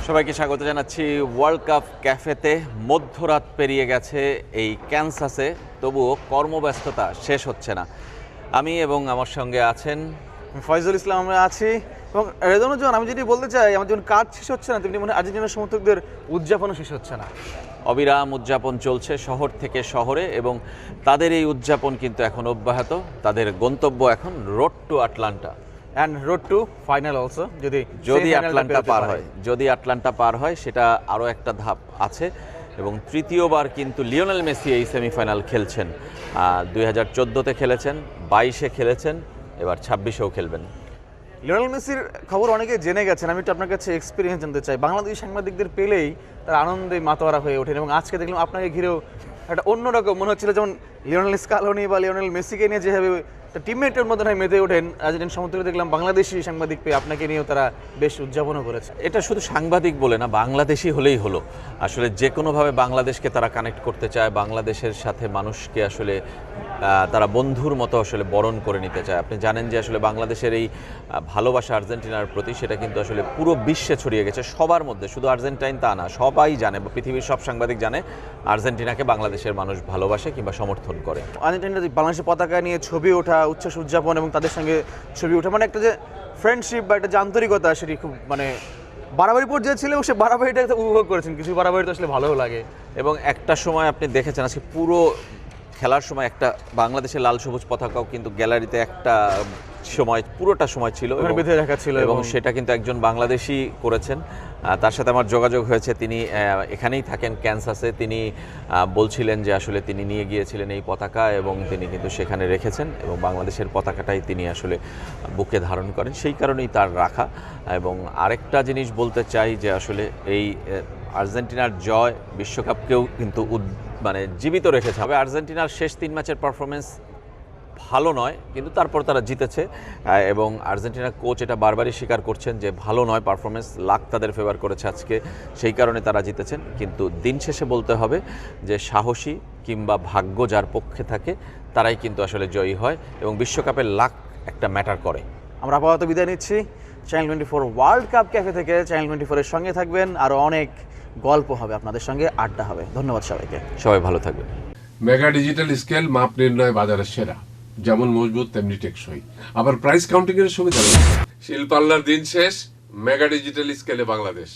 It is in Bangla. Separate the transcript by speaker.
Speaker 1: সবাইকে স্বাগত জানাচ্ছি ওয়ার্ল্ড কাপ ক্যাফেতে। মধ্যরাত পেরিয়ে গেছে এই ক্যানসাসে, তবুও কর্মব্যস্ততা শেষ হচ্ছে না। আমি এবং আমার সঙ্গে আছেন
Speaker 2: ফয়জুল ইসলাম। আমরা আছি এবং রেজানুজ্জামান, আমি যদি বলতে চাই আমার যেমন কাজ শেষ হচ্ছে না, তেমনি মনে হয় আর্জেন্টিনার সমর্থকদের উদযাপনও শেষ হচ্ছে না।
Speaker 1: অবিরাম উদযাপন চলছে শহর থেকে শহরে, এবং তাদের এই উদযাপন কিন্তু এখন অব্যাহত। তাদের গন্তব্য এখন road to Atlanta
Speaker 2: and road to final also, যদি
Speaker 1: আটলান্টা পার হয় সেটা আরও একটা ধাপ আছে। এবং তৃতীয়বার কিন্তু লিওনেল মেসি এই সেমিফাইনাল খেলছেন। 2014-তে খেলেছেন, 22-এ খেলেছেন, এবার 26-এও খেলবেন।
Speaker 2: লিওনেল মেসির খবর অনেকে জেনে গেছেন, আমি একটু আপনার কাছে এক্সপিরিয়েন্স জানতে চাই। বাংলাদেশি সাংবাদিকদের পেলেই তার আনন্দে মাতোয়ারা হয়ে ওঠেন, এবং আজকে দেখলাম আপনাকে ঘিরেও একটা অন্যরকম মনে হচ্ছিল, যেমন লিওনেল স্কালোনি বা লিওনেল মেসিকে নিয়ে যেভাবে টিমমেটের মধ্যে মেতে ওঠেন আর্জেন্টিনা সমর্থকরা, দেখলাম বাংলাদেশি সাংবাদিক পেয়ে আপনাকে নিয়েও তারা বেশ উদযাপনও করেছে।
Speaker 1: এটা শুধু সাংবাদিক বলে না, বাংলাদেশি হলেই হলো। আসলে যে কোনোভাবে বাংলাদেশকে তারা কানেক্ট করতে চায়, বাংলাদেশের সাথে মানুষকে আসলে তারা বন্ধুর মতো আসলে বরণ করে নিতে চায়। আপনি জানেন যে আসলে বাংলাদেশের এই ভালোবাসা আর্জেন্টিনার প্রতি, সেটা কিন্তু আসলে পুরো বিশ্বে ছড়িয়ে গেছে, সবার মধ্যে। শুধু আর্জেন্টাইন তা না, সবাই জানে, পৃথিবীর সব সাংবাদিক জানে আর্জেন্টিনাকে বাংলাদেশের মানুষ ভালোবাসে কিংবা সমর্থন করে।
Speaker 2: আর্জেন্টিনা বাংলাদেশের পতাকা নিয়ে ছবি ওঠা, উচ্ছ্বাস উদযাপন এবং তাদের সঙ্গে ছবি ওঠা, মানে একটা যে ফ্রেন্ডশিপ বা একটা যে আন্তরিকতা, সেটি খুব মানে বাড়াবাড়ি পর্যায়ে ছিল, এবং সে বাড়াবাড়িটা উপভোগ করেছেন। কিছু বাড়াবাড়ি তো আসলে ভালোও লাগে।
Speaker 1: এবং একটা সময় আপনি দেখেছেন, আজকে পুরো খেলার সময় একটা বাংলাদেশের লাল সবুজ পতাকাও কিন্তু গ্যালারিতে একটা সময়, পুরোটা সময় ছিল,
Speaker 2: বেঁধে রাখা ছিল,
Speaker 1: এবং সেটা কিন্তু একজন বাংলাদেশি করেছেন। তার সাথে আমার যোগাযোগ হয়েছে, তিনি এখানেই থাকেন ক্যানসাসে। তিনি বলছিলেন যে আসলে তিনি নিয়ে গিয়েছিলেন এই পতাকা, এবং তিনি কিন্তু সেখানে রেখেছেন, এবং বাংলাদেশের পতাকাটাই তিনি আসলে বুকে ধারণ করেন, সেই কারণেই তার রাখা। এবং আরেকটা জিনিস বলতে চাই যে আসলে এই আর্জেন্টিনার জয় বিশ্বকাপকেও কিন্তু মানে জীবিত রেখেছে। হবে আর্জেন্টিনার শেষ 3 ম্যাচের পারফরমেন্স ভালো নয়, কিন্তু তারপর তারা জিতেছে। এবং আর্জেন্টিনার কোচ এটা বারবারই স্বীকার করছেন যে ভালো নয় পারফরমেন্স, লাক তাদের ফেভার করেছে আজকে, সেই কারণে তারা জিতেছেন। কিন্তু দিন শেষে বলতে হবে যে সাহসী কিংবা ভাগ্য যার পক্ষে থাকে তারাই কিন্তু আসলে জয়ী হয়, এবং বিশ্বকাপের লাক একটা ম্যাটার করে।
Speaker 2: আমরা আপাতত বিদায় নিচ্ছি চ্যানেল 24 ওয়ার্ল্ড কাপ ক্যাফে থেকে। চ্যানেল 24-এর সঙ্গে থাকবেন, আরও অনেক গল্প হবে আপনাদের সঙ্গে, আড্ডা হবে। ধন্যবাদ সবাইকে,
Speaker 1: সবাই ভালো থাকবেন।
Speaker 3: মেগা ডিজিটাল স্কেল মাপ নির্ণয় বাজারের সেরা, যেমন মজবুত তেমনি টেকসই, আবার প্রাইস কাউন্টিং এর সুবিধা রয়েছে। শিল্পাল্লার দিন শেষ, মেগা ডিজিটাল স্কেলে বাংলাদেশ।